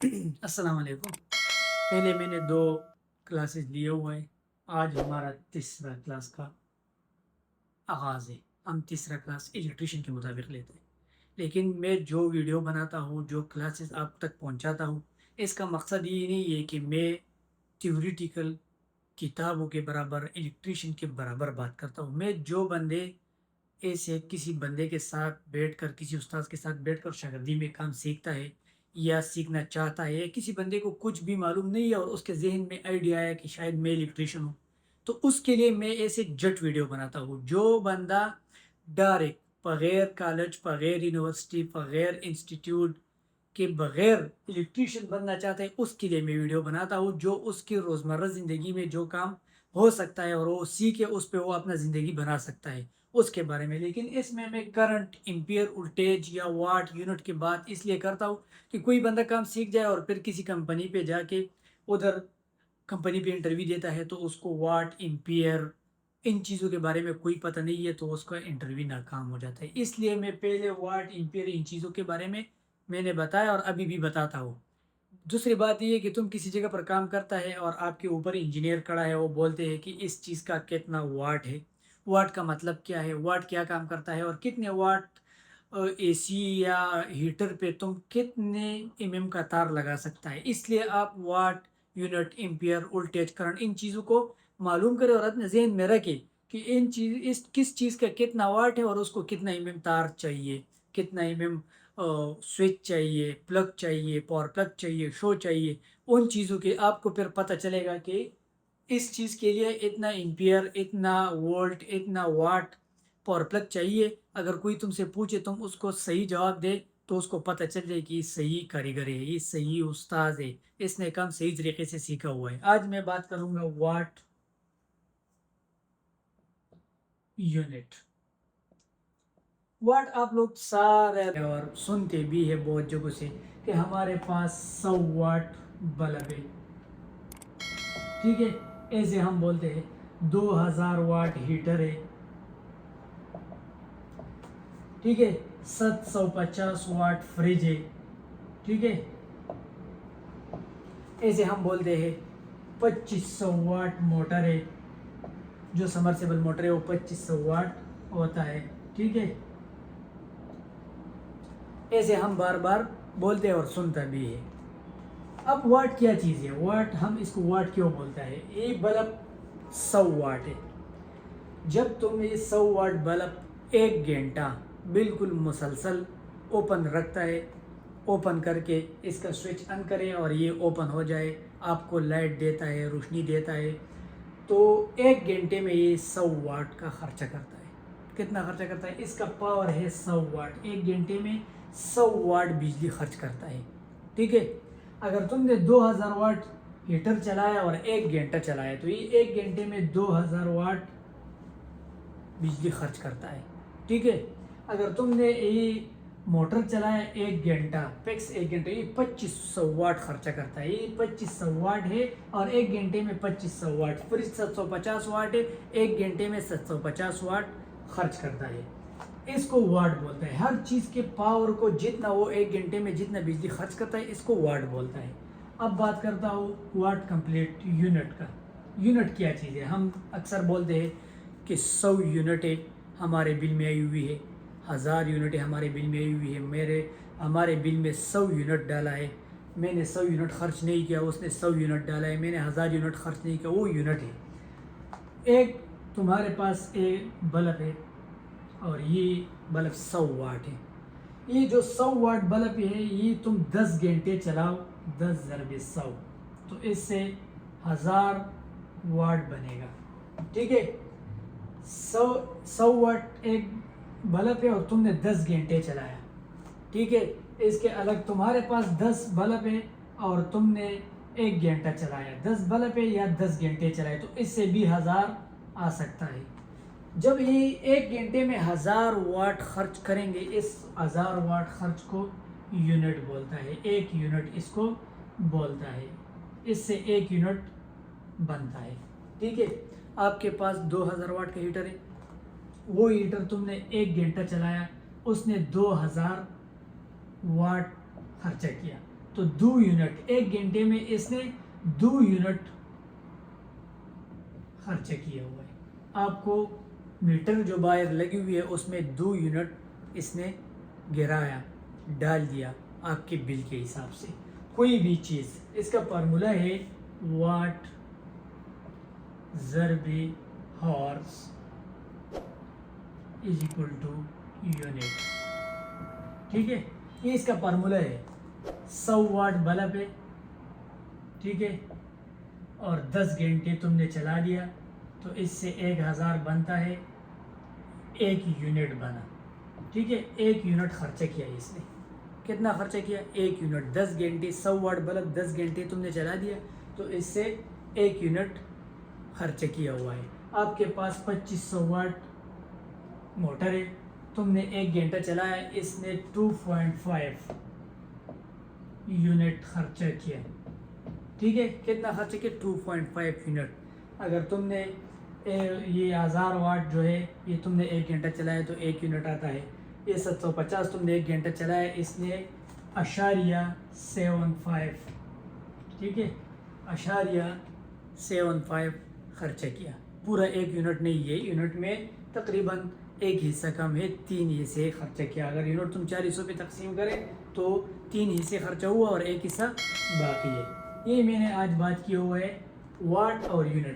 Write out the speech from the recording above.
अस्सलाम वालेकुम। पहले मैंने 2 क्लासेस लिए हुए हैं। आज हमारा तीसरा क्लास का आगाज़ है। हम तीसरा क्लास इलेक्ट्रीशियन के मुताबिक लेते हैं। लेकिन मैं जो वीडियो बनाता हूँ, जो क्लासेस आप तक पहुँचाता हूँ, इसका मकसद ये नहीं है कि मैं थ्योरेटिकल किताबों के बराबर, इलेक्ट्रीशियन के बराबर बात करता हूँ। मैं जो बंदे ऐसे किसी बंदे के साथ बैठकर, किसी उस्ताद के साथ बैठकर शागिर्दी में काम सीखता है या सीखना चाहता है, या किसी बंदे को कुछ भी मालूम नहीं है और उसके ज़हन में आइडिया आया कि शायद मैं इलेक्ट्रीशियन हूँ, तो उसके लिए मैं ऐसे जट वीडियो बनाता हूँ। जो बंदा डायरेक्ट बग़ैर कॉलेज, बग़ैर यूनिवर्सिटी, बग़ैर इंस्टीट्यूट के बग़ैर इलेक्ट्रीशियन बनना चाहता है, उसके लिए मैं वीडियो बनाता हूँ, जो उसकी रोज़मर्रा ज़िंदगी में जो काम हो सकता है और वो सीखे, उस पे वो अपना ज़िंदगी बना सकता है, उसके बारे में। लेकिन इसमें मैं करंट, एम्पीयर, वोल्टेज या वाट, यूनिट की बात इसलिए करता हूँ कि कोई बंदा काम सीख जाए और फिर किसी कंपनी पे जाके उधर कंपनी पे इंटरव्यू देता है, तो उसको वाट, एम्पीयर, इन चीज़ों के बारे में कोई पता नहीं है, तो उसका इंटरव्यू नाकाम हो जाता है। इसलिए मैं पहले वाट, एम्पीयर, इन चीज़ों के बारे में मैंने बताया और अभी भी बताता हूँ। दूसरी बात ये है कि तुम किसी जगह पर काम करता है और आपके ऊपर इंजीनियर खड़ा है, वो बोलते हैं कि इस चीज़ का कितना वाट है, वाट का मतलब क्या है, वाट क्या काम करता है, और कितने वाट एसी या हीटर पे तुम कितने एमएम का तार लगा सकता है। इसलिए आप वाट, यूनिट, एम्पियर, वोल्टेज, करंट, इन चीज़ों को मालूम करें और अपने ज़हन में रखें कि इस किस चीज़ का कितना वाट है और उसको कितना एमएम तार चाहिए, कितना एमएम स्विच चाहिए, प्लग चाहिए, पावर प्लग चाहिए, शो चाहिए। उन चीज़ों के आपको फिर पता चलेगा कि इस चीज़ के लिए इतना एम्पियर, इतना वोल्ट, इतना वाट पावर प्लग चाहिए। अगर कोई तुमसे पूछे, तुम उसको सही जवाब दे, तो उसको पता चल जाए कि ये सही कारीगर है, ये सही उस्ताद है, इसने काम सही तरीके से सीखा हुआ है। आज मैं बात करूँगा वाट, यूनिट। वाट आप लोग सारे और सुनते भी है बहुत जगहों से कि हमारे पास 100 वाट बल्ब है। ठीक है, ऐसे हम बोलते हैं 2000 वाट हीटर है। ठीक है, 750 वाट फ्रिज है। ठीक है, ऐसे हम बोलते हैं 2500 वाट मोटर है। जो समरसेबल मोटर है वो 2500 वाट होता है। ठीक है, ऐसे हम बार बार बोलते हैं और सुनता भी है। अब वाट क्या चीज़ है? वाट, हम इसको वाट क्यों बोलता है? एक बल्ब 100 वाट है। जब तुम ये 100 वाट बल्ब 1 घंटा बिल्कुल मुसलसल ओपन रखता है, ओपन करके इसका स्विच ऑन करें और ये ओपन हो जाए, आपको लाइट देता है, रोशनी देता है, तो 1 घंटे में ये 100 वाट का खर्चा करता है। कितना खर्चा करता है? इसका पावर है 100 वाट। 1 घंटे में 100 वाट बिजली खर्च करता है। ठीक है, अगर तुमने 2000 वाट हीटर चलाया और 1 घंटा चलाया, तो ये 1 घंटे में 2000 वाट बिजली खर्च करता है। ठीक है, अगर तुमने ये मोटर चलाया 1 घंटा, फिक्स 1 घंटे, ये 2500 वाट खर्चा करता है। ये 2500 वाट है और 1 घंटे में 2500 वाट। फ्रिज 750 वाट है, 1 घंटे में 750 वाट खर्च करता है। इसको वाट बोलता है। हर चीज़ के पावर को जितना वो 1 घंटे में जितना बिजली खर्च करता है, इसको वाट बोलता है। अब बात करता हूँ वाट कंप्लीट यूनिट का। यूनिट क्या चीज़ है? हम अक्सर बोलते हैं कि 100 यूनिटें हमारे बिल में आई हुई है, 1000 यूनिटें हमारे बिल में आई हुई है। हमारे बिल में 100 यूनिट डाला है, मैंने 100 यूनिट खर्च नहीं किया, उसने 100 यूनिट डाला है, मैंने 1000 यूनिट खर्च नहीं किया, वो यूनिट है। एक तुम्हारे पास एक बल्ब है और ये बल्ब 100 वाट है। ये जो 100 वाट बल्ब है, ये तुम 10 घंटे चलाओ, 10 ज़रबे 100, तो इससे 1000 वाट बनेगा। ठीक है, 100 वाट एक बल्ब है और तुमने 10 घंटे चलाया। ठीक है, इसके अलग तुम्हारे पास 10 बल्ब है और तुमने 1 घंटा चलाया। 10 बल्ब है या 10 घंटे चलाए, तो इससे भी 1000 आ सकता है। जब ये 1 घंटे में 1000 वाट खर्च करेंगे, इस 1000 वाट खर्च को यूनिट बोलता है। एक यूनिट इसको बोलता है। इससे एक यूनिट बनता है। ठीक है, आपके पास 2000 वाट का हीटर है, वो हीटर तुमने 1 घंटा चलाया, उसने 2000 वाट खर्चा किया। تو 2 یونٹ، 1 گھنٹے میں اس نے 2 یونٹ خرچہ کیا ہوا ہے. آپ کو میٹر جو باہر لگی ہوئی ہے اس میں 2 یونٹ اس نے گرایا، ڈال دیا آپ کے بل کے حساب سے. کوئی بھی چیز، اس کا فارمولا ہے واٹ ضرب horse is equal to unit. ٹھیک ہے، یہ اس کا فارمولا ہے. 100 واٹ بلب ہے، ٹھیک ہے، اور 10 گھنٹے تم نے چلا دیا تو اس سے 1000 بنتا ہے، 1 یونٹ بنا. ٹھیک ہے، 1 یونٹ خرچہ کیا اس نے. کتنا خرچہ کیا؟ 1 یونٹ. 10 گھنٹے 100 واٹ بلب 10 گھنٹے تم نے چلا دیا تو اس سے 1 یونٹ خرچہ کیا ہوا ہے. آپ کے پاس 2500 واٹ موٹر ہے، تم نے 1 گھنٹہ چلایا، اس نے 2.5 یونٹ خرچہ کیا. ٹھیک ہے، کتنا خرچہ کیا؟ 2.5 یونٹ. اگر تم نے یہ 1000 واٹ جو ہے یہ تم نے 1 گھنٹہ چلایا تو 1 یونٹ آتا ہے. یہ 750 تم نے 1 گھنٹہ چلایا، اس نے .75، ٹھیک ہے، .75 خرچہ کیا. پورا 1 یونٹ نہیں، یہ یونٹ میں تقریباً 1 حصہ کم ہے، 3 حصے خرچہ کیا. اگر یونٹ تم 4 حصوں پہ تقسیم کریں تو 3 حصے خرچہ ہوا اور 1 حصہ باقی ہے. یہ میں نے آج بات کی ہوا ہے واٹ اور یونٹ کی.